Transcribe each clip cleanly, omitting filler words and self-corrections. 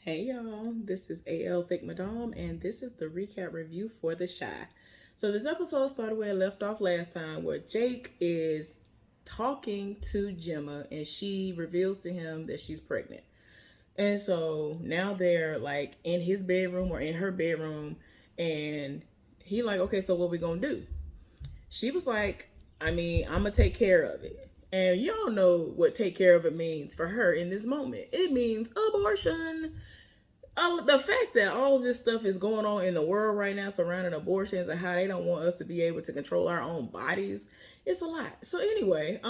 Hey y'all, this is AL Thick Madame, and this is the recap review for The Shy. So, this episode started where it left off last time, where Jake is talking to Gemma and she reveals to him that she's pregnant. And so now they're like in his bedroom or in her bedroom, and he like, okay, so what we gonna do? She was like, I'm gonna take care of it. And y'all know what take care of it means for her in this moment. It means abortion. The fact that all of this stuff is going on in the world right now surrounding abortions and how they don't want us to be able to control our own bodies, it's a lot. So anyway,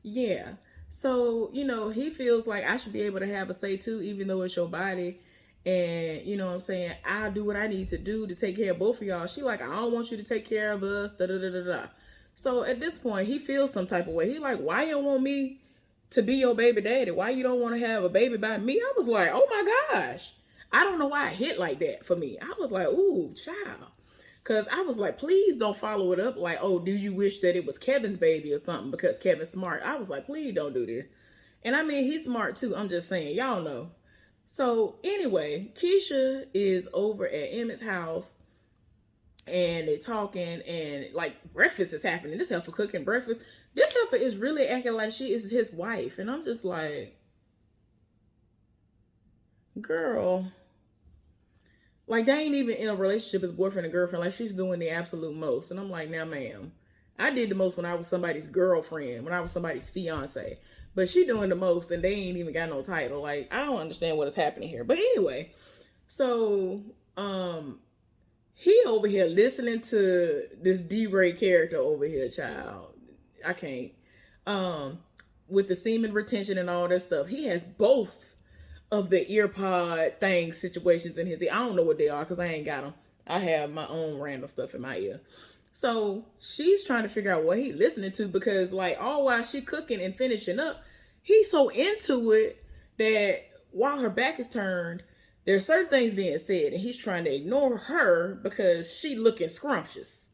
yeah. So, he feels like I should be able to have a say too, even though it's your body. And you know what I'm saying? I'll do what I need to do to take care of both of y'all. She like, I don't want you to take care of us. Da da da da da. So at this point, he feels some type of way. He like, why you don't want me to be your baby daddy? Why you don't want to have a baby by me? I was like, oh my gosh. I don't know why it hit like that for me. I was like, ooh, child. Cause I was like, please don't follow it up like, oh, do you wish that it was Kevin's baby or something because Kevin's smart? I was like, please don't do this. And I mean, he's smart too. I'm just saying, y'all know. So anyway, Keisha is over at Emmett's house and they talking and like breakfast is happening. This heifer cooking breakfast. This heifer is really acting like she is his wife. And I'm just like, girl, like they ain't even in a relationship as boyfriend and girlfriend. Like she's doing the absolute most. And I'm like, now ma'am, I did the most when I was somebody's girlfriend, when I was somebody's fiance. But she doing the most and they ain't even got no title. Like, I don't understand what is happening here. But anyway, so he over here listening to this D-Ray character over here, child. I can't. Um, with the semen retention and all that stuff. He has both of the earpod thing situations in his ear. I don't know what they are because I ain't got them. I have my own random stuff in my ear. So she's trying to figure out what he listening to because like all while she cooking and finishing up, he's so into it that while her back is turned, there's certain things being said and he's trying to ignore her because she looking scrumptious.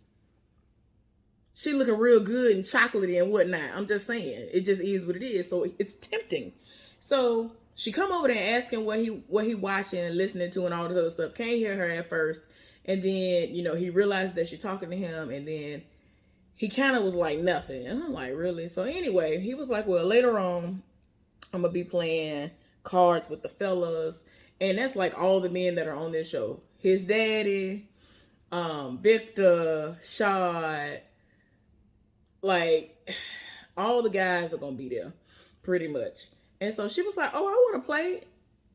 She looking real good and chocolatey and whatnot. I'm just saying, it just is what it is. So it's tempting. So she come over there and ask him what he watching and listening to and all this other stuff. Can't hear her at first, and then he realized that she talking to him, and then he kind of was like nothing. And I'm like, really? So anyway, he was like, well, later on, I'm gonna be playing cards with the fellas, and that's like all the men that are on this show. His daddy, Victor, Shad, like all the guys are gonna be there pretty much. And so she was like, oh, I want to play.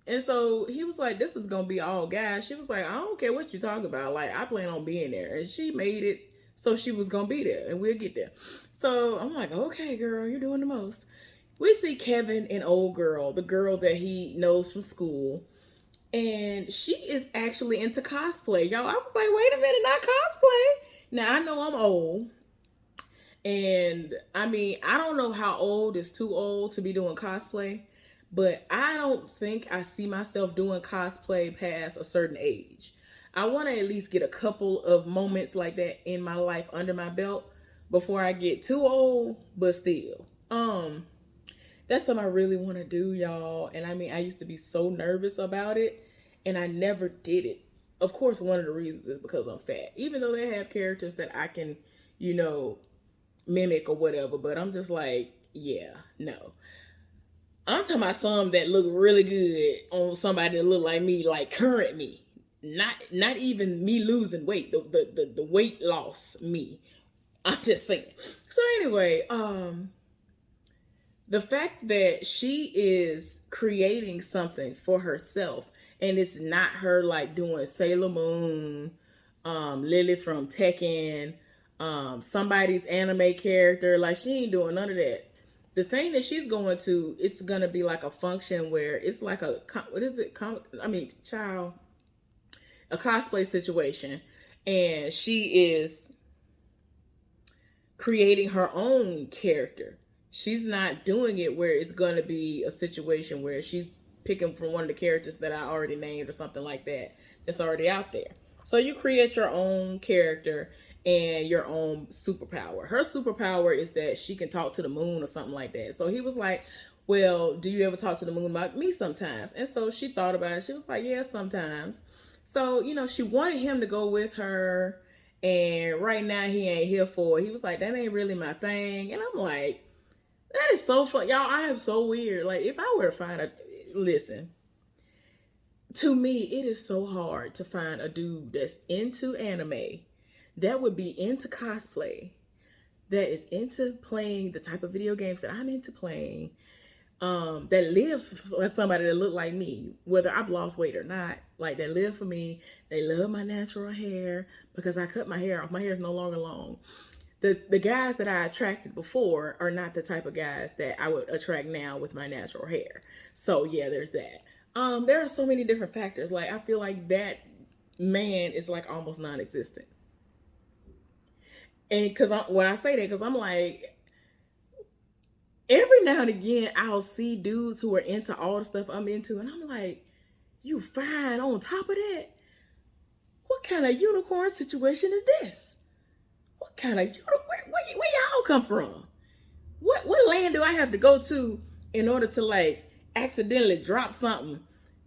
And so he was like, this is gonna be all guys. She was like, I don't care what you talk about, like I plan on being there. And she made it so she was gonna be there and we'll get there. So I'm like, okay girl, you're doing the most. We see Kevin and old girl, the girl that he knows from school, and she is actually into cosplay, y'all. I was like, wait a minute, not cosplay. Now I know I'm old, and I mean, I don't know how old is too old to be doing cosplay, but I don't think I see myself doing cosplay past a certain age. I want to at least get a couple of moments like that in my life under my belt before I get too old, but still. That's something I really want to do, y'all. And I mean, I used to be so nervous about it and I never did it. Of course, one of the reasons is because I'm fat. Even though they have characters that I can, you know, mimic or whatever, but I'm just like, yeah, no. I'm talking about some that look really good on somebody that look like me, like current me. Not even me losing weight, the weight loss me. I'm just saying. So anyway, the fact that she is creating something for herself and it's not her like doing Sailor Moon, Lily from Tekken, somebody's anime character, like she ain't doing none of that. The thing that she's going to, it's gonna be like a function where it's like a what is it? Child, a cosplay situation, and she is creating her own character. She's not doing it where it's going to be a situation where she's picking from one of the characters that I already named or something like that that's already out there. So you create your own character and your own superpower. Her superpower is that she can talk to the moon or something like that. So he was like, well, do you ever talk to the moon about me sometimes? And so she thought about it. She was like, yeah, sometimes. So, she wanted him to go with her. And right now he ain't here for it. He was like, that ain't really my thing. And I'm like, that is so fun. Y'all, I am so weird. Like, if I were to find listen, to me, it is so hard to find a dude that's into anime, that would be into cosplay, that is into playing the type of video games that I'm into playing, that lives for somebody that look like me, whether I've lost weight or not, like that live for me. They love my natural hair because I cut my hair off. My hair is no longer long. The guys that I attracted before are not the type of guys that I would attract now with my natural hair. So yeah, there's that. There are so many different factors. Like, I feel like that man is like almost non-existent. And when I say that, because I'm like, every now and again, I'll see dudes who are into all the stuff I'm into, and I'm like, you fine on top of that? What kind of unicorn situation is this? What kind of where y'all come from? What land do I have to go to in order to like accidentally drop something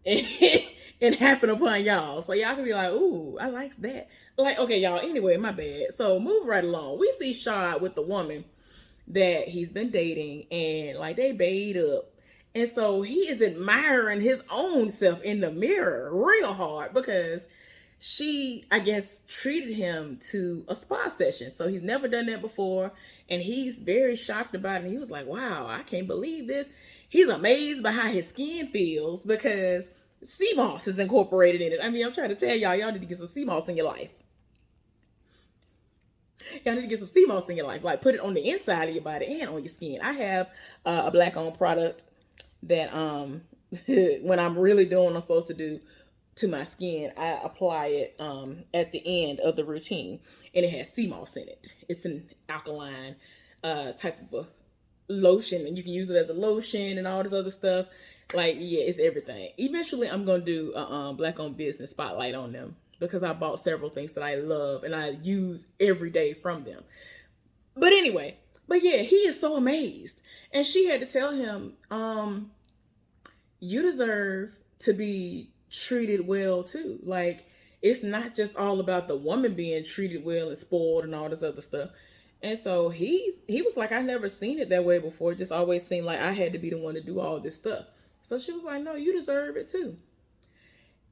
and happen upon y'all? So y'all can be like, ooh, I likes that. Like, okay, y'all, anyway, my bad. So move right along. We see Shad with the woman that he's been dating, and like they bayed up. And so he is admiring his own self in the mirror real hard because she, I guess, treated him to a spa session. So he's never done that before. And he's very shocked about it. And he was like, wow, I can't believe this. He's amazed by how his skin feels because sea moss is incorporated in it. I mean, I'm trying to tell y'all need to get some sea moss in your life. Y'all need to get some sea moss in your life. Like, put it on the inside of your body and on your skin. I have a black-owned product that when I'm really doing what I'm supposed to do to my skin, I apply it at the end of the routine. And it has sea moss in it. It's an alkaline type of a lotion. And you can use it as a lotion and all this other stuff. Like, yeah, it's everything. Eventually, I'm going to do a black-owned business spotlight on them, because I bought several things that I love and I use every day from them. But anyway, but yeah, he is so amazed. And she had to tell him, you deserve to be treated well too. Like, it's not just all about the woman being treated well and spoiled and all this other stuff. And so he was like, I never seen it that way before. It just always seemed like I had to be the one to do all this stuff. So she was like, no, you deserve it too.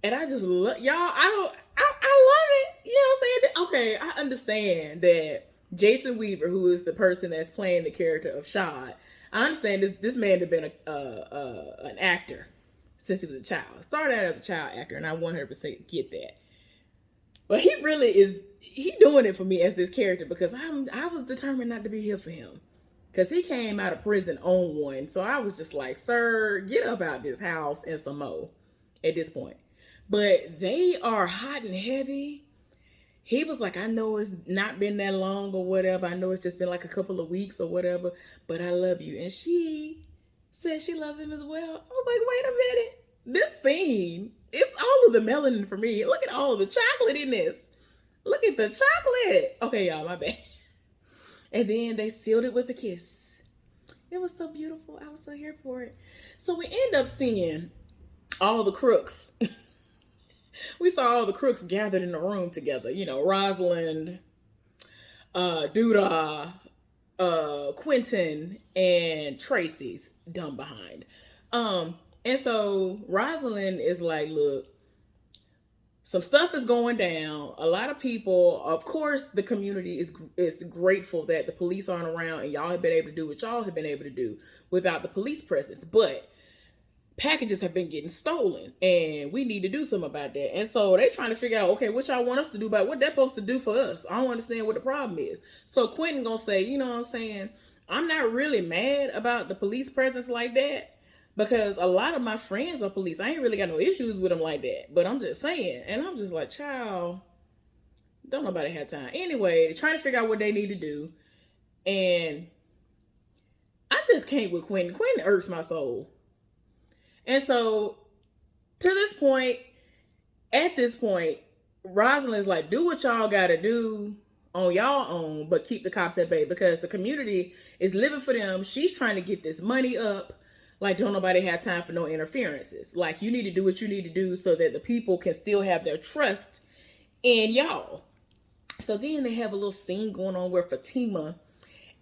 And I just love y'all. I love it. You know what I'm saying? Okay, I understand that Jason Weaver, who is the person that's playing the character of Shad, I understand this man had been an actor since he was a child. Started out as a child actor, and I 100% get that. But he really is. He doing it for me as this character because I was determined not to be here for him, because he came out of prison on one. So I was just like, sir, get up out this house and some more at this point. But they are hot and heavy. He was like, I know it's not been that long or whatever. I know it's just been like a couple of weeks or whatever, but I love you. And she said she loves him as well. I was like, wait a minute. This scene, it's all of the melanin for me. Look at all of the chocolate in this. Look at the chocolate. Okay, y'all, my bad. And then they sealed it with a kiss. It was so beautiful. I was so here for it. So we end up seeing all the crooks. We saw all the crooks gathered in the room together. You know, Rosalind, Douda, Quentin, and Tracy's dumb behind. And so Rosalind is like, look, some stuff is going down. A lot of people, of course, the community is grateful that the police aren't around and y'all have been able to do what y'all have been able to do without the police presence. But packages have been getting stolen and we need to do something about that. And so they trying to figure out, okay, what y'all want us to do about what they're supposed to do for us. I don't understand what the problem is. So Quentin gonna say, you know what I'm saying? I'm not really mad about the police presence like that, because a lot of my friends are police. I ain't really got no issues with them like that, but I'm just saying. And I'm just like, child, don't nobody have time. Anyway, they're trying to figure out what they need to do. And I just can't with Quentin. Quentin irks my soul. And so, at this point, Rosalind's like, do what y'all gotta do on y'all own, but keep the cops at bay, because the community is living for them. She's trying to get this money up. Like, don't nobody have time for no interferences. Like, you need to do what you need to do so that the people can still have their trust in y'all. So then they have a little scene going on where Fatima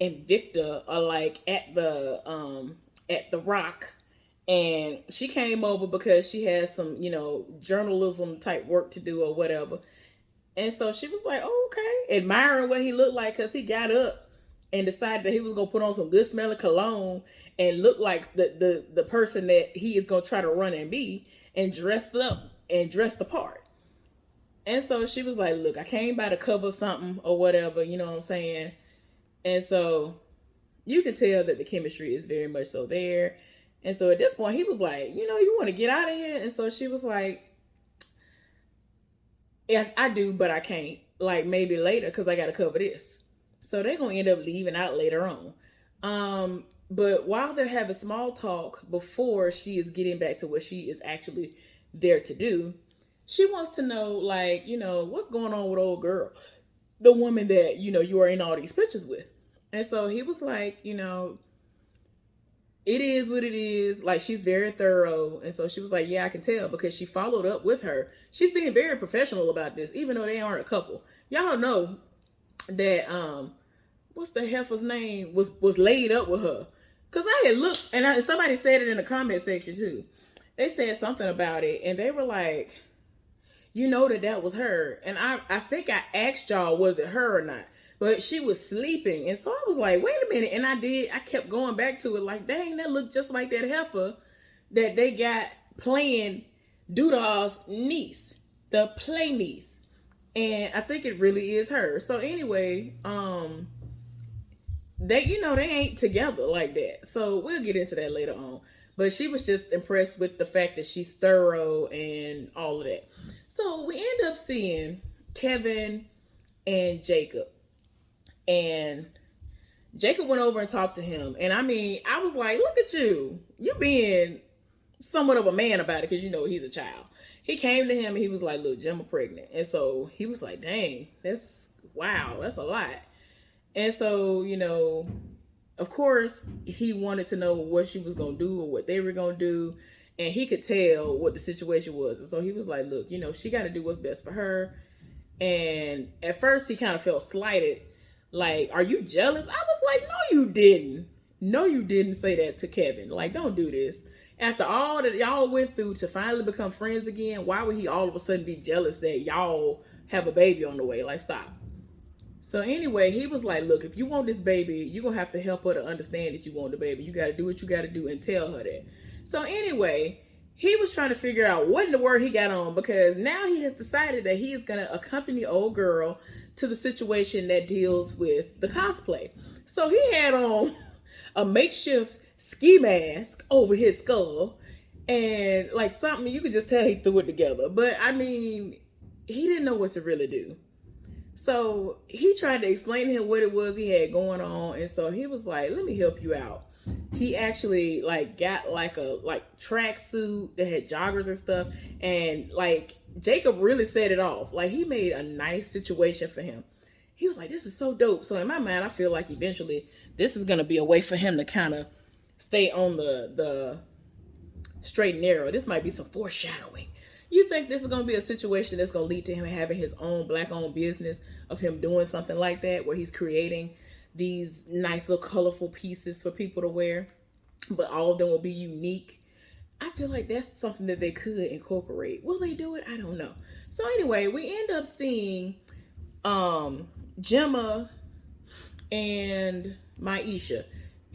and Victor are like at the Rock, and she came over because she has some, journalism type work to do or whatever. And so she was like, oh, okay, admiring what he looked like, because he got up and decided that he was gonna put on some good smelling cologne and look like the person that he is gonna try to run and be, and dressed up and dressed the part. And so she was like, look, I came by to cover something or whatever, you know what I'm saying? And so you could tell that the chemistry is very much so there. And so at this point, he was like, you want to get out of here? And so she was like, yeah, I do, but I can't. Like, maybe later, because I got to cover this. So they're going to end up leaving out later on. But while they're having small talk before she is getting back to what she is actually there to do, she wants to know, like, what's going on with old girl, the woman that, you are in all these pictures with. And so he was like, it is what it is. Like, she's very thorough. And so she was like, yeah, I can tell, because she followed up with her. She's being very professional about this, even though they aren't a couple. Y'all know that, what's the heifer's name, was laid up with her. Because I had looked, and somebody said it in the comment section too. They said something about it, and they were like, that was her. And I think I asked y'all, was it her or not? But she was sleeping. And so I was like, wait a minute. And I kept going back to it, like, dang, that looked just like that heifer that they got playing Doodah's niece, the play niece. And I think it really is her. So anyway, they ain't together like that. So we'll get into that later on. But she was just impressed with the fact that she's thorough and all of that. So we end up seeing Kevin and Jacob. And Jacob went over and talked to him. And I was like, look at you. You being somewhat of a man about it, because he's a child. He came to him and he was like, look, Gemma pregnant. And so he was like, dang, that's a lot. And so, of course, he wanted to know what she was going to do or what they were going to do. And he could tell what the situation was. And so he was like, look, she got to do what's best for her. And at first he kind of felt slighted. Like, are you jealous? I was like, no, you didn't. No, you didn't say that to Kevin. Like, don't do this. After all that y'all went through to finally become friends again, why would he all of a sudden be jealous that y'all have a baby on the way? Like, stop. So anyway, he was like, look, if you want this baby, you're going to have to help her to understand that you want the baby. You got to do what you got to do and tell her that. So anyway, he was trying to figure out what in the world he got on, because now he has decided that he is going to accompany old girl to the situation that deals with the cosplay. So he had on a makeshift ski mask over his skull, and like something, you could just tell he threw it together. But he didn't know what to really do. So he tried to explain to him what it was he had going on. And so he was like, let me help you out. He actually got a track suit that had joggers and stuff. And Jacob really set it off. Like, he made a nice situation for him. He was like, this is so dope. So in my mind, I feel like eventually this is going to be a way for him to kind of stay on the straight and narrow. This might be some foreshadowing. You think this is going to be a situation that's going to lead to him having his own Black-owned business, of him doing something like that, where he's creating these nice little colorful pieces for people to wear, but all of them will be unique. I feel like that's something that they could incorporate. Will they do it? I don't know. So anyway, we end up seeing Gemma and Maisha.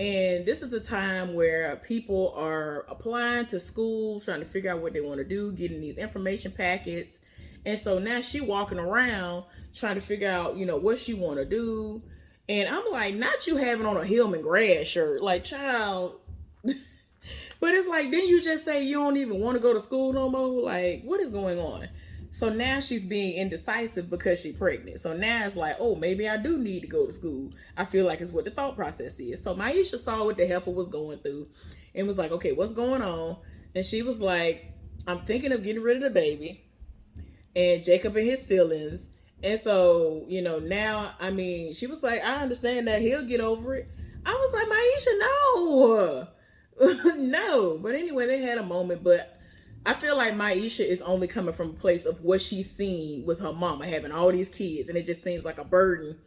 And this is the time where people are applying to schools, trying to figure out what they want to do, getting these information packets. And so now she walking around trying to figure out, what she want to do. And I'm like, not you having on a Hillman grass shirt, like, child. But it's like, didn't you just say you don't even want to go to school no more? Like, what is going on? So now she's being indecisive because she's pregnant. So now it's like, oh, maybe I do need to go to school. I feel like it's what the thought process is. So Maisha saw what the heifer was going through and was like, okay, what's going on? And she was like, I'm thinking of getting rid of the baby. And Jacob and his feelings. And so, now, she was like, I understand that he'll get over it. I was like, Maisha, no. No, but anyway, they had a moment, but I feel like Maisha is only coming from a place of what she's seen with her mama having all these kids, and it just seems like a burden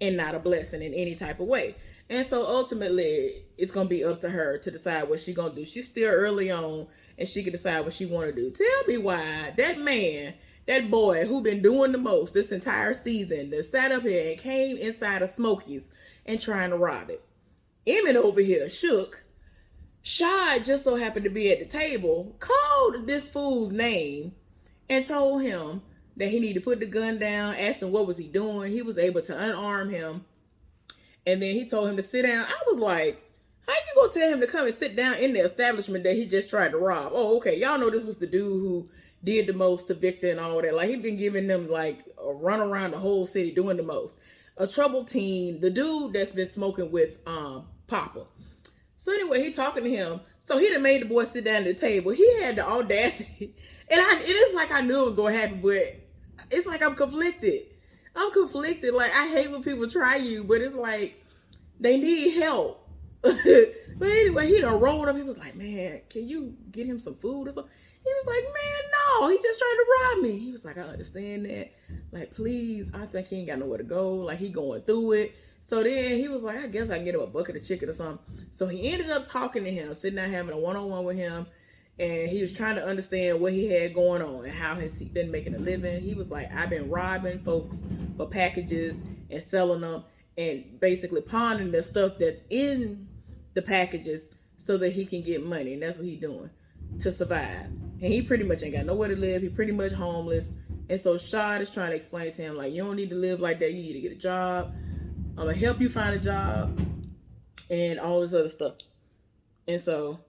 and not a blessing in any type of way. And so ultimately, it's gonna be up to her to decide what she's gonna do. She's still early on, and she can decide what she want to do. Tell me why that man, that boy who been doing the most this entire season, that sat up here and came inside of Smokey's and trying to rob it. Emmett over here shook. Shad just so happened to be at the table, called this fool's name, and told him that he needed to put the gun down, asked him what was he doing. He was able to unarm him. And then he told him to sit down. I was like, how you gonna tell him to come and sit down in the establishment that he just tried to rob? Oh, okay. Y'all know this was the dude who did the most to Victor and all that. Like, he been giving them like a run around the whole city doing the most. A troubled teen, the dude that's been smoking with Papa. So anyway, he talking to him. So he done made the boy sit down at the table. He had the audacity. And it is like I knew it was going to happen, but it's like I'm conflicted. Like, I hate when people try you, but it's like they need help. But anyway, he done rolled up. He was like, man, can you get him some food or something? He was like, man, no, he just tried to rob me. He was like, I understand that. Like, please, I think he ain't got nowhere to go. Like, he going through it. So then he was like, I guess I can get him a bucket of chicken or something. So he ended up talking to him, sitting down having a one-on-one with him. And he was trying to understand what he had going on and how has he been making a living. He was like, I've been robbing folks for packages and selling them and basically pawning the stuff that's in the packages so that he can get money. And that's what he's doing to survive. And he pretty much ain't got nowhere to live. He pretty much homeless. And so Shad is trying to explain to him, like, you don't need to live like that. You need to get a job. I'm going to help you find a job and all this other stuff. And so,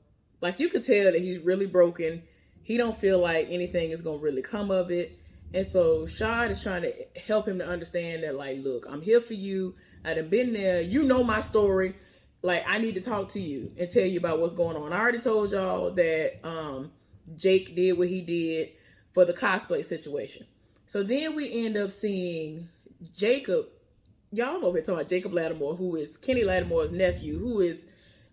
like, you could tell that he's really broken. He don't feel like anything is going to really come of it. And so Shad is trying to help him to understand that, like, look, I'm here for you. I done been there. You know my story. Like, I need to talk to you and tell you about what's going on. I already told y'all that Jake did what he did for the cosplay situation. So then we end up seeing Jacob. Y'all know we're talking about Jacob Lattimore, who is Kenny Lattimore's nephew, who is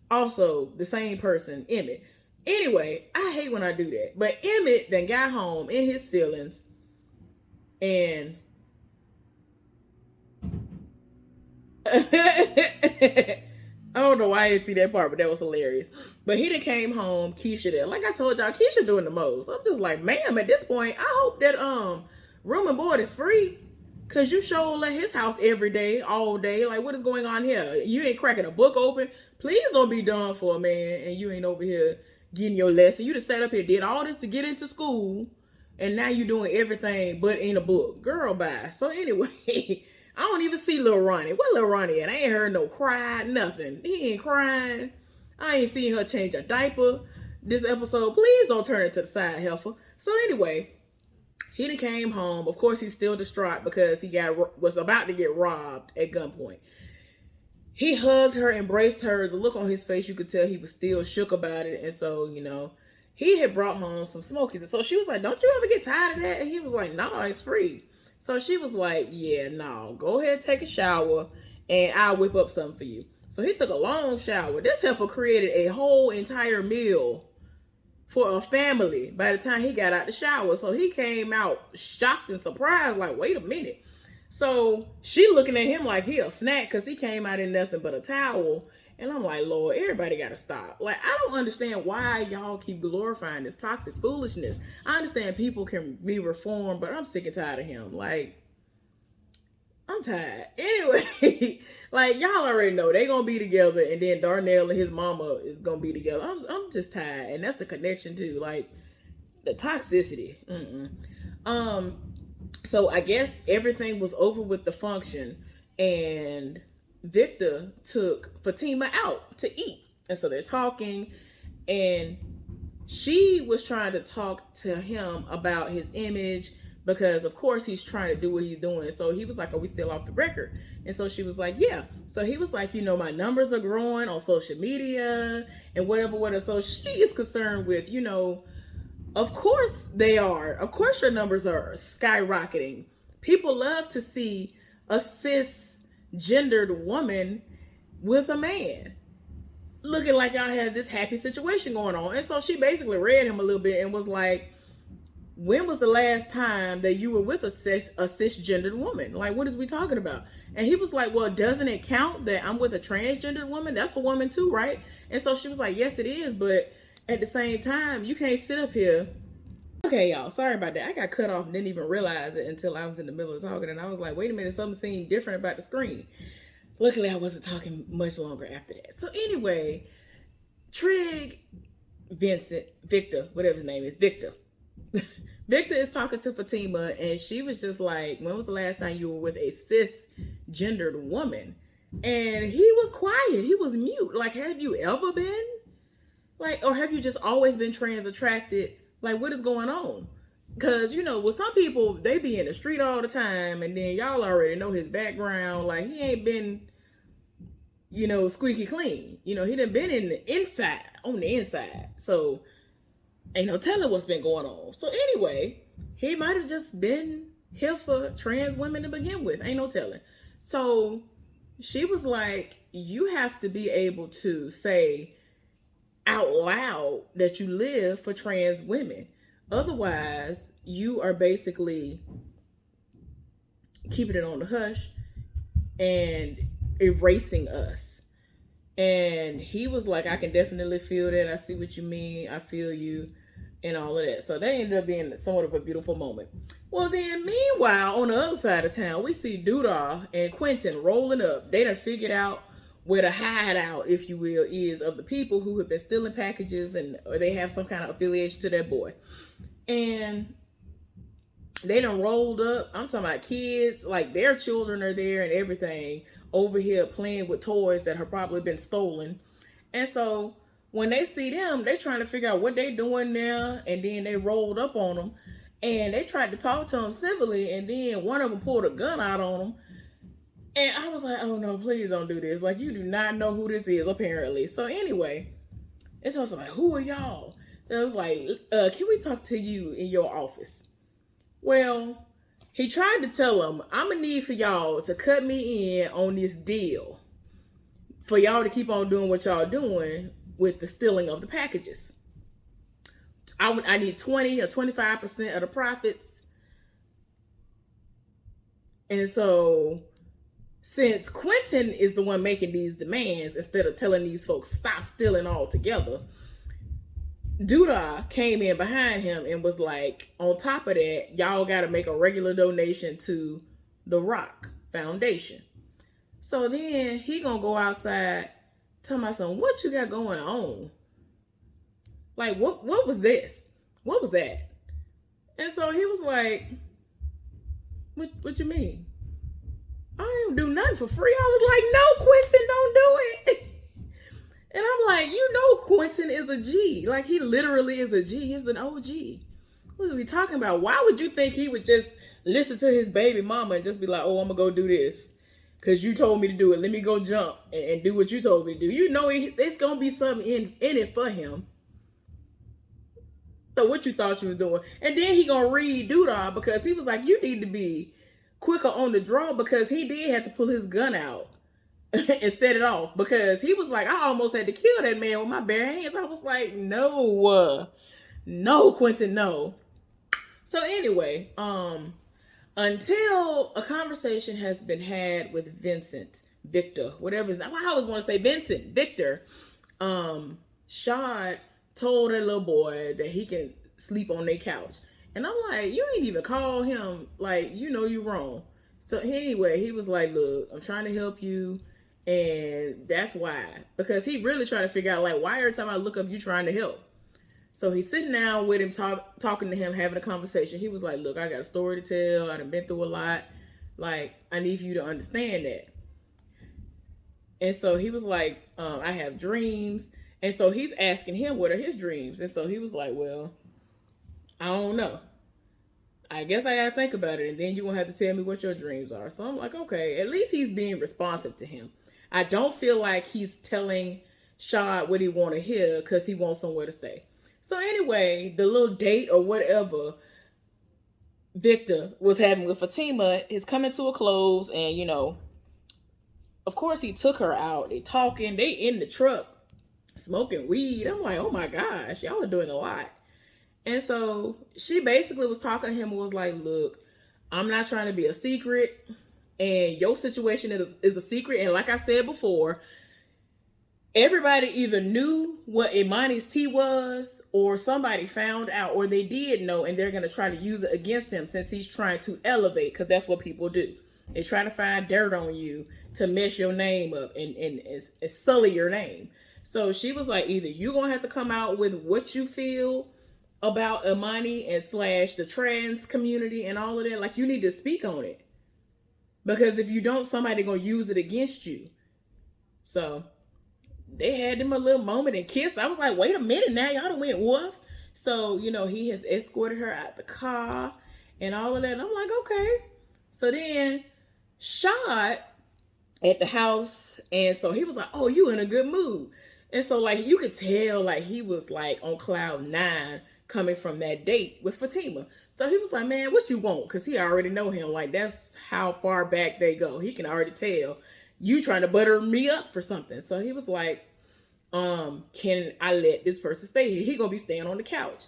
also the same person, Emmett. Anyway, I hate when I do that. But Emmett then got home in his feelings and I don't know why I didn't see that part, but that was hilarious. But he done came home, Keisha there. Like I told y'all, Keisha doing the most. I'm just like, ma'am, at this point, I hope that room and board is free. Cause you show at his house every day, all day. Like, what is going on here? You ain't cracking a book open. Please don't be done for a man and you ain't over here getting your lesson. You just sat up here, did all this to get into school, and now you doing everything but in a book. Girl, bye. So anyway, I don't even see Lil Ronnie. Where Lil Ronnie at? I ain't heard no cry, nothing. He ain't crying. I ain't seen her change a diaper this episode. Please don't turn it to the side, heifer. So anyway, he done came home. Of course, he's still distraught because he was about to get robbed at gunpoint. He hugged her, embraced her. The look on his face, you could tell he was still shook about it. And so, he had brought home some Smokies. And so she was like, don't you ever get tired of that? And he was like, no, it's free. So she was like, yeah, no, go ahead, take a shower, and I'll whip up something for you. So he took a long shower. This heifer created a whole entire meal for a family by the time he got out the shower. So he came out shocked and surprised, like, wait a minute. So she looking at him like he a snack because he came out in nothing but a towel. And I'm like, Lord, everybody got to stop. Like, I don't understand why y'all keep glorifying this toxic foolishness. I understand people can be reformed, but I'm sick and tired of him. Like, I'm tired. Anyway, like, y'all already know they gonna be together, and then Darnell and his mama is gonna be together. I'm just tired, and that's the connection too. Like, the toxicity. So I guess everything was over with the function, and Victor took Fatima out to eat, and so they're talking, and she was trying to talk to him about his image. Because, of course, he's trying to do what he's doing. So he was like, are we still off the record? And so she was like, yeah. So he was like, my numbers are growing on social media and whatever. So she is concerned with, of course they are. Of course your numbers are skyrocketing. People love to see a cisgendered woman with a man. looking like y'all had this happy situation going on. And so she basically read him a little bit and was like, when was the last time that you were with a cisgendered woman? Like, what is we talking about? And he was like, well, doesn't it count that I'm with a transgendered woman? That's a woman too, right? And so she was like, yes, it is. But at the same time, you can't sit up here. Okay, y'all, sorry about that. I got cut off and didn't even realize it until I was in the middle of talking. And I was like, wait a minute, something seemed different about the screen. Luckily, I wasn't talking much longer after that. So anyway, Trig, Victor, whatever his name is, Victor. Victor is talking to Fatima, and she was just like, when was the last time you were with a cisgendered woman? And he was quiet. He was mute. Like, have you ever been? Like, or have you just always been trans attracted? Like, what is going on? Because, you know, with some people, they be in the street all the time, and then y'all already know his background. Like, he ain't been, you know, squeaky clean. You know, he done been on the inside. So, ain't no telling what's been going on. So anyway, he might have just been here for trans women to begin with. Ain't no telling. So she was like, you have to be able to say out loud that you live for trans women. Otherwise, you are basically keeping it on the hush and erasing us. And he was like, I can definitely feel that. I see what you mean. I feel you and all of that. So they ended up being somewhat of a beautiful moment. Well, then, meanwhile, on the other side of town, we see Doodah and Quentin rolling up. They done figured out where the hideout, if you will, is of the people who have been stealing packages, and or they have some kind of affiliation to that boy. And they done rolled up. I'm talking about kids, like their children are there and everything, over here playing with toys that have probably been stolen. And so when they see them, they trying to figure out what they doing there. And then they rolled up on them and they tried to talk to them civilly. And then one of them pulled a gun out on them. And I was like, oh no, please don't do this. Like, you do not know who this is, apparently. So anyway, it's also like, who are y'all? And I was like, can we talk to you in your office? Well, he tried to tell them, I'm going to need for y'all to cut me in on this deal for y'all to keep on doing what y'all doing with the stealing of the packages. I need 20 or 25% of the profits. And so, since Quentin is the one making these demands, instead of telling these folks stop stealing altogether, Doodah came in behind him and was like, on top of that, y'all got to make a regular donation to the Rock Foundation. So then he gonna go outside, tell my son, what you got going on? Like, what was this? What was that? And so he was like, what you mean? I ain't do nothing for free. I was like, no, Quentin, don't do it. And I'm like, you know, Quentin is a G. Like, he literally is a G. He's an OG. What are we talking about? Why would you think he would just listen to his baby mama and just be like, oh, I'm going to go do this because you told me to do it. Let me go jump and do what you told me to do. You know, it's going to be something in it for him. So what you thought you was doing? And then he going to read Doodah because he was like, you need to be quicker on the draw, because he did have to pull his gun out and set it off, because he was like, I almost had to kill that man with my bare hands. I was like, no, Quentin, no. So anyway, until a conversation has been had with Victor, whatever his name, I always want to say Victor, Shad told that little boy that he can sleep on their couch. And I'm like, you ain't even call him, like, you know you wrong. So anyway, he was like, look, I'm trying to help you. And that's why. Because he really trying to figure out, like, why every time I look up, you trying to help? So he's sitting down with him, talking to him, having a conversation. He was like, look, I got a story to tell. I done been through a lot. Like, I need you to understand that. And so he was like, I have dreams. And so he's asking him, what are his dreams? And so he was like, well, I don't know. I guess I gotta think about it, and then you're gonna have to tell me what your dreams are. So I'm like, okay, at least he's being responsive to him. I don't feel like he's telling Shad what he want to hear because he wants somewhere to stay. So anyway, the little date or whatever Victor was having with Fatima is coming to a close, and you know, of course he took her out. They talking, they in the truck. smoking weed. I'm like, oh my gosh, y'all are doing a lot. And so she basically was talking to him and was like, look, I'm not trying to be a secret. And your situation is a secret. And like I said before, everybody either knew what Imani's tea was, or somebody found out, or they did know, and they're going to try to use it against him since he's trying to elevate, because that's what people do. They try to find dirt on you to mess your name up and sully your name. So she was like, either you're going to have to come out with what you feel about Imani and slash the trans community and all of that. Like, you need to speak on it. Because if you don't, somebody going to use it against you. So they had them a little moment and kissed. I was like, wait a minute now, y'all done went woof. So, he has escorted her out the car and all of that. And I'm like, okay. So then Shad at the house, and so he was like, oh, you in a good mood. And so, like, you could tell, like, he was, like, on cloud 9 coming from that date with Fatima. So he was like, man, what you want? Because he already know him. Like, that's how far back they go. He can already tell you trying to butter me up for something. So he was like, can I let this person stay here? He gonna be staying on the couch.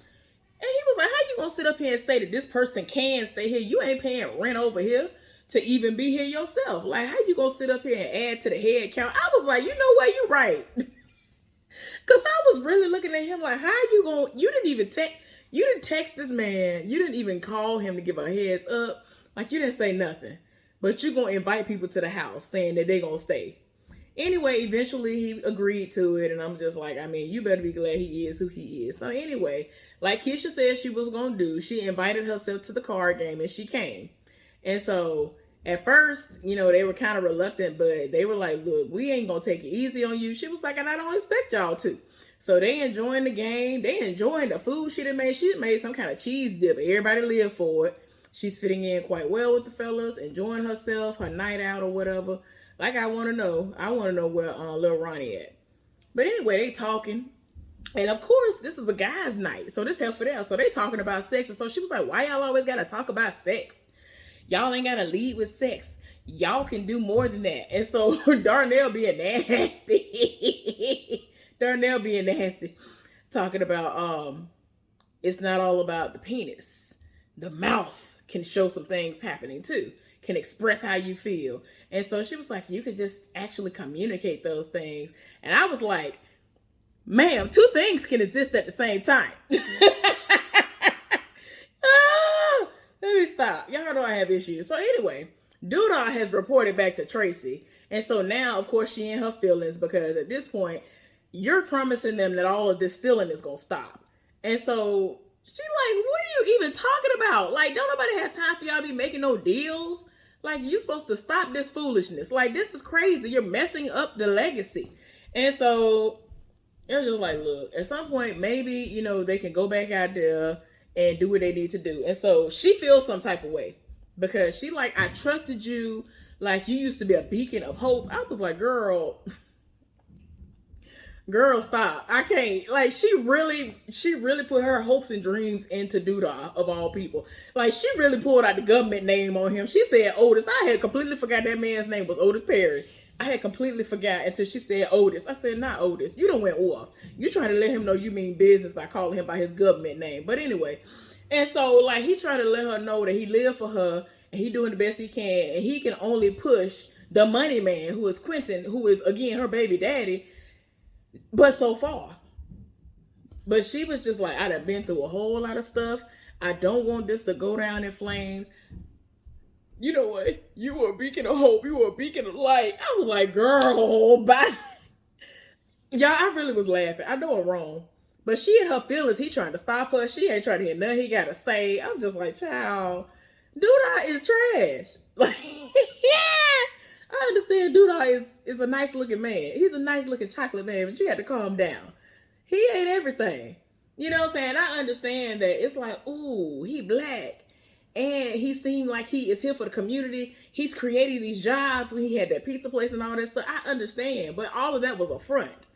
And he was like, how you gonna sit up here and say that this person can stay here? You ain't paying rent over here to even be here yourself. Like, how you gonna sit up here and add to the head count? I was like, you know what? You're right. Because I was really looking at him like, how you gonna, you didn't text this man. You didn't even call him to give a heads up. Like, you didn't say nothing. But you gonna invite people to the house saying that they gonna stay. Anyway, eventually he agreed to it. And I'm just like, I mean, you better be glad he is who he is. So anyway, like Keisha said she was gonna do, she invited herself to the card game and she came. And so at first, they were kind of reluctant, but they were like, look, we ain't going to take it easy on you. She was like, and I don't expect y'all to. So they enjoying the game. They enjoying the food she done made. She made some kind of cheese dip. Everybody lived for it. She's fitting in quite well with the fellas, enjoying herself, her night out or whatever. Like, I want to know where Lil Ronnie at. But anyway, they talking. And of course, this is a guy's night. So this hell for them. So they talking about sex. And so she was like, why y'all always got to talk about sex? Y'all ain't got to lead with sex. Y'all can do more than that. And so Darnell being nasty. Darnell being nasty. Talking about, it's not all about the penis. The mouth can show some things happening too. Can express how you feel. And so she was like, you could just actually communicate those things. And I was like, ma'am, two things can exist at the same time. Let me stop. Y'all know I have issues. So anyway, Doodah has reported back to Tracy. And so now, of course, she in her feelings because at this point, you're promising them that all of this stealing is going to stop. And so she like, what are you even talking about? Like, don't nobody have time for y'all to be making no deals. Like, you supposed to stop this foolishness. Like, this is crazy. You're messing up the legacy. And so it was just like, look, at some point, maybe, they can go back out there and do what they need to do. And so she feels some type of way because she like, I trusted you. Like, you used to be a beacon of hope. I was like, girl, stop. I can't. Like, she really put her hopes and dreams into Doodah of all people. Like, she really pulled out the government name on him. She said Otis. I had completely forgot that man's name was Otis Perry. I had completely forgot until she said Otis. I said, not Otis. You done went off. You trying to let him know you mean business by calling him by his government name. But anyway, and so like he trying to let her know that he lived for her and he doing the best he can. And he can only push the money man, who is Quentin, who is, again, her baby daddy, but so far. But she was just like, I done been through a whole lot of stuff. I don't want this to go down in flames. You know what? You were a beacon of hope. You were a beacon of light. I was like, girl, bye. Y'all, I really was laughing. I know I'm wrong. But she in her feelings, he trying to stop her. She ain't trying to hear nothing he got to say. I'm just like, child, Doodah is trash. Like, yeah. I understand Doodah is a nice looking man. He's a nice looking chocolate man, but you got to calm down. He ain't everything. You know what I'm saying? I understand that it's like, ooh, he black. And he seemed like he is here for the community. He's creating these jobs when he had that pizza place and all that stuff. I understand. But all of that was a front.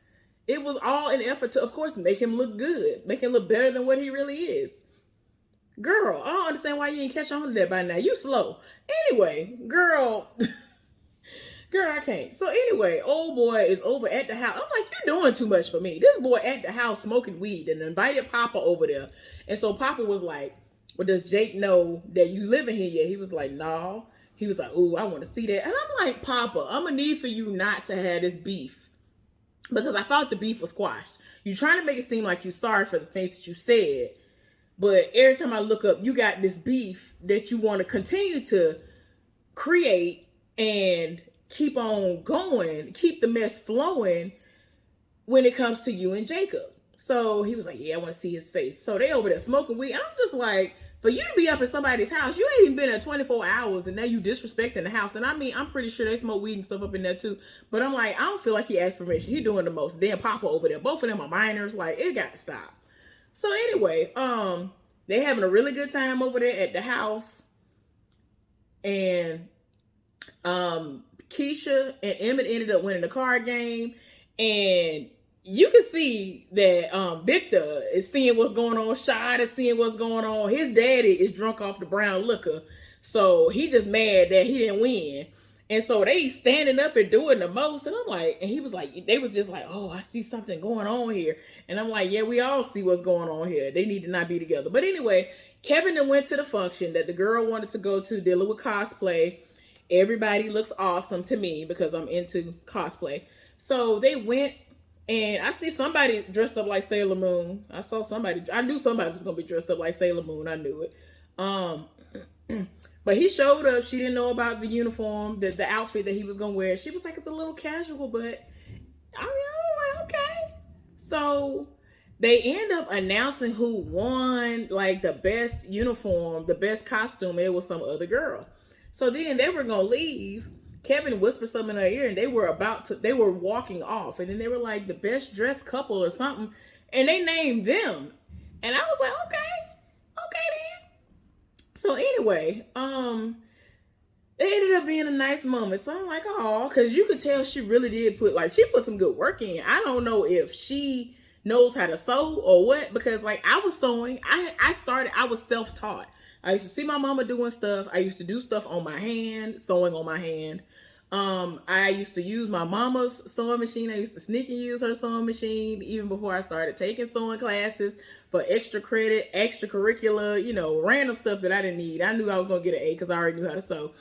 It was all an effort to, of course, make him look good. Make him look better than what he really is. Girl, I don't understand why you ain't catch on to that by now. You slow. Anyway, girl, Girl, I can't. So anyway, old boy is over at the house. I'm like, you're doing too much for me. This boy at the house smoking weed and invited Papa over there. And so Papa was like, well, does Jake know that you living here yet? He was like, no. He was like, ooh, I want to see that. And I'm like, Papa, I'm going to need for you not to have this beef. Because I thought the beef was squashed. You're trying to make it seem like you're sorry for the things that you said. But every time I look up, you got this beef that you want to continue to create and keep on going, keep the mess flowing when it comes to you and Jacob. So he was like, yeah, I want to see his face. So they over there smoking weed. And I'm just like, for you to be up in somebody's house, you ain't even been there 24 hours and now you disrespecting the house. And I mean, I'm pretty sure they smoke weed and stuff up in there too. But I'm like, I don't feel like he asked permission. He doing the most. Then Papa over there. Both of them are minors. Like, it got to stop. So anyway, they having a really good time over there at the house. And Keisha and Emmett ended up winning the card game, and you can see that Victor is seeing what's going on. Shad is seeing what's going on. His daddy is drunk off the brown liquor, so he just mad that he didn't win. And so they standing up and doing the most, and I'm like, and he was like, they was just like, oh, I see something going on here, and I'm like, yeah, we all see what's going on here. They need to not be together. But anyway, Kevin then went to the function that the girl wanted to go to, dealing with cosplay. Everybody looks awesome to me because I'm into cosplay. So they went, and I see somebody dressed up like Sailor Moon. I knew somebody was going to be dressed up like Sailor Moon. I knew it. But he showed up. She didn't know about the uniform, the outfit that he was going to wear. She was like, it's a little casual, but I was like, okay. So they end up announcing who won like the best uniform, the best costume, and it was some other girl. So then they were going to leave. Kevin whispered something in her ear, and they were walking off. And then they were like the best dressed couple or something. And they named them. And I was like, okay then. So anyway, it ended up being a nice moment. So I'm like, oh, because you could tell she really did she put some good work in. I don't know if she knows how to sew or what, because like I was sewing. I was self-taught. I used to see my mama doing stuff. I used to do stuff on my hand, sewing on my hand. I used to use my mama's sewing machine. I used to sneak and use her sewing machine even before I started taking sewing classes for extra credit, extracurricular, random stuff that I didn't need. I knew I was going to get an A because I already knew how to sew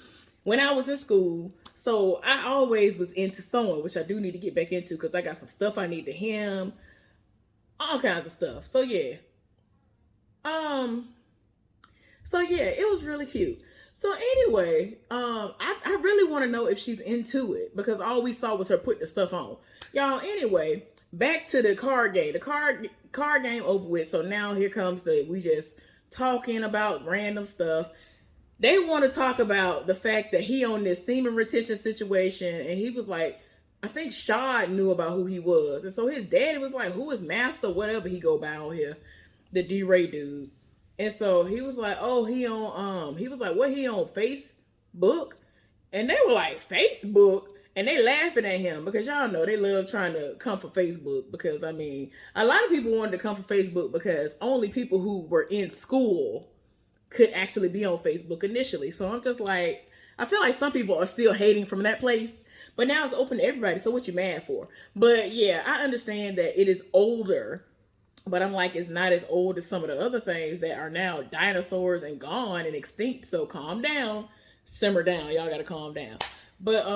when I was in school. So I always was into sewing, which I do need to get back into because I got some stuff I need to hem, all kinds of stuff. So yeah. So yeah, it was really cute. So anyway, I really want to know if she's into it because all we saw was her put the stuff on. Y'all, anyway, back to the card game. The card game over with. So now here comes we just talking about random stuff. They want to talk about the fact that he on this semen retention situation, and he was like, I think Shad knew about who he was. And so his daddy was like, who is Master, whatever he go by on here, the D-Ray dude. And so he was like, oh, he was like, what, he on Facebook? And they were like, Facebook? And they laughing at him because y'all know they love trying to come for Facebook because, I mean, a lot of people wanted to come for Facebook because only people who were in school could actually be on Facebook initially. So I'm just like, I feel like some people are still hating from that place, but now it's open to everybody. So what you mad for? But yeah, I understand that it is older. But I'm like, it's not as old as some of the other things that are now dinosaurs and gone and extinct. So calm down, simmer down. Y'all got to calm down. But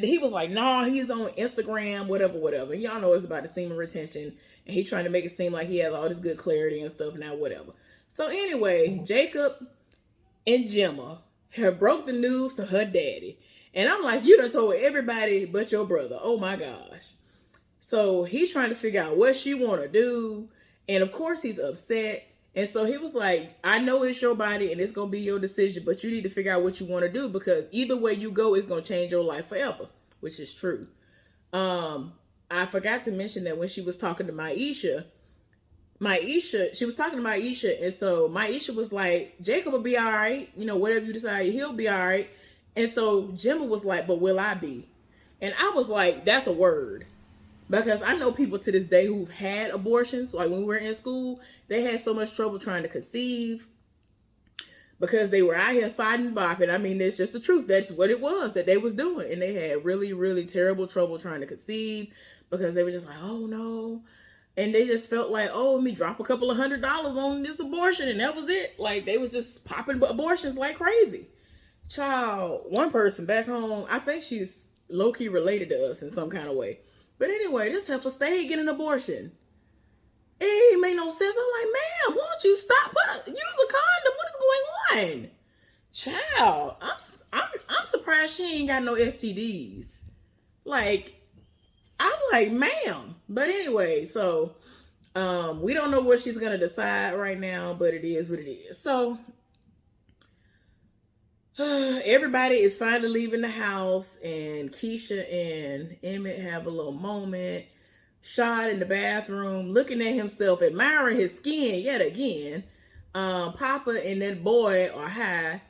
he was like, nah, he's on Instagram, whatever. And y'all know it's about the semen retention. And he trying to make it seem like he has all this good clarity and stuff now, whatever. So anyway, Jacob and Gemma have broke the news to her daddy. And I'm like, you done told everybody but your brother. Oh my gosh. So he's trying to figure out what she want to do. And of course he's upset. And so he was like, I know it's your body and it's going to be your decision, but you need to figure out what you want to do because either way you go, it's going to change your life forever, which is true. I forgot to mention that when she was talking to Maisha, she was talking to Maisha. And so Maisha was like, Jacob will be all right. Whatever you decide, he'll be all right. And so Gemma was like, but will I be? And I was like, that's a word. Because I know people to this day who've had abortions. Like when we were in school, they had so much trouble trying to conceive. because they were out here fighting bopping. I mean, it's just the truth. That's what it was that they was doing. And they had really, really terrible trouble trying to conceive because they were just like, oh no. And they just felt like, oh, let me drop a couple of $100 on this abortion. And that was it. Like, they was just popping abortions like crazy. Child, one person back home, I think she's low-key related to us in some kind of way. But anyway, this heifer stayed getting an abortion. It ain't made no sense. I'm like, ma'am, won't you stop? Use a condom. What is going on? Child, I'm surprised she ain't got no STDs. Like, I'm like, ma'am. But anyway, so we don't know what she's gonna decide right now, but it is what it is. So everybody is finally leaving the house, and Keisha and Emmett have a little moment. Shad in the bathroom, looking at himself, admiring his skin yet again. Papa and that boy are high.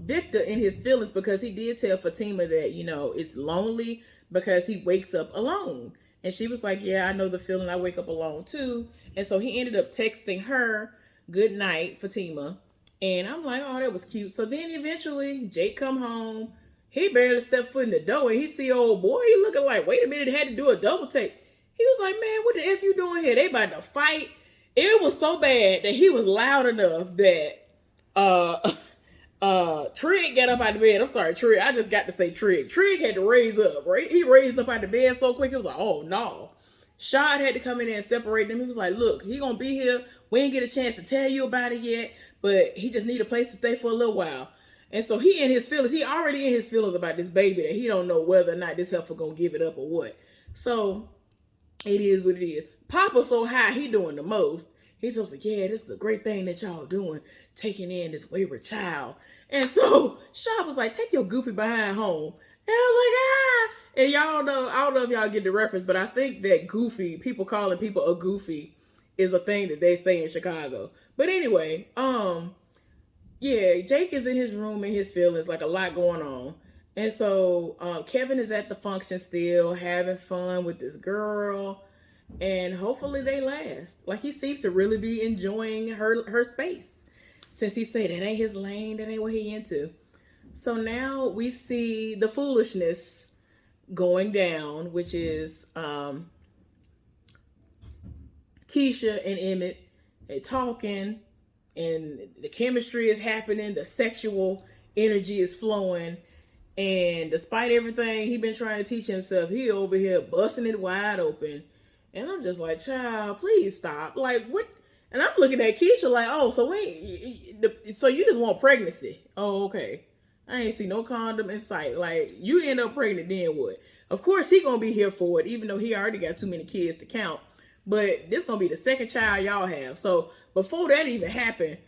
Victor in his feelings because he did tell Fatima that, you know, it's lonely because he wakes up alone. And she was like, yeah, I know the feeling. I wake up alone too. And so he ended up texting her, good night, Fatima. And I'm like, oh, that was cute. So then eventually Jake come home. He barely stepped foot in the door and he see old boy. He looking like, wait a minute, had to do a double take. He was like, man, what the F you doing here? They about to fight. It was so bad that he was loud enough that Trig got up out of bed. I'm sorry, Trig. I just got to say Trig. Trig had to raise up, right? He raised up out of bed so quick. It was like, oh no. Shad had to come in there and separate them. He was like, look, he gonna be here. We ain't get a chance to tell you about it yet, but he just need a place to stay for a little while. And so he in his feelings. He already in his feelings about this baby that he don't know whether or not this heifer gonna give it up or what. So it is what it is. Papa's so high, he doing the most. He's just like, yeah, this is a great thing that y'all doing, taking in this wayward child. And so Shad was like, take your goofy behind home. And I was like, ah. And y'all know, I don't know if y'all get the reference, but I think that goofy, people calling people a goofy is a thing that they say in Chicago. But anyway, yeah, Jake is in his room in his feelings, like a lot going on. And so Kevin is at the function still, having fun with this girl. And hopefully they last. Like, he seems to really be enjoying her space. Since he said that ain't his lane, that ain't what he into. So now we see the foolishness going down, which is Keisha and Emmett, they talking, and the chemistry is happening, the sexual energy is flowing, and despite everything he been trying to teach himself, he over here busting it wide open. And I'm just like, child, please stop. Like, what? And I'm looking at Keisha like, oh, so you just want pregnancy? Oh, okay. I ain't see no condom in sight. Like, you end up pregnant, then what? Of course, he gonna be here for it, even though he already got too many kids to count. But this gonna be the second child y'all have. So before that even happened,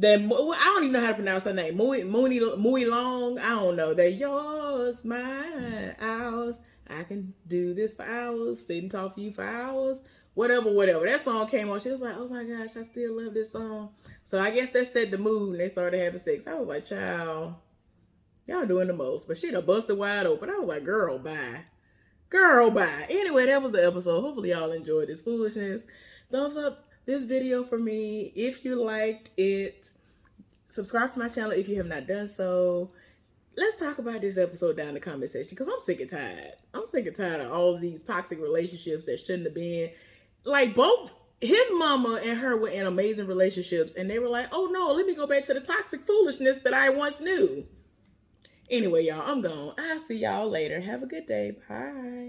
I don't even know how to pronounce her name. Mui Long. I don't know. That yours, mine, ours. I can do this for hours. Sit and talk for you for hours. Whatever. That song came on. She was like, oh my gosh, I still love this song. So I guess that set the mood and they started having sex. I was like, child, y'all doing the most. But she done busted wide open. I was like, girl, bye. Girl, bye. Anyway, that was the episode. Hopefully y'all enjoyed this foolishness. Thumbs up this video for me if you liked it. Subscribe to my channel if you have not done so. Let's talk about this episode down in the comment section because I'm sick and tired. I'm sick and tired of all of these toxic relationships that shouldn't have been. Like, both his mama and her were in amazing relationships, and they were like, oh no, let me go back to the toxic foolishness that I once knew. Anyway, y'all, I'm gone. I'll see y'all later. Have a good day. Bye.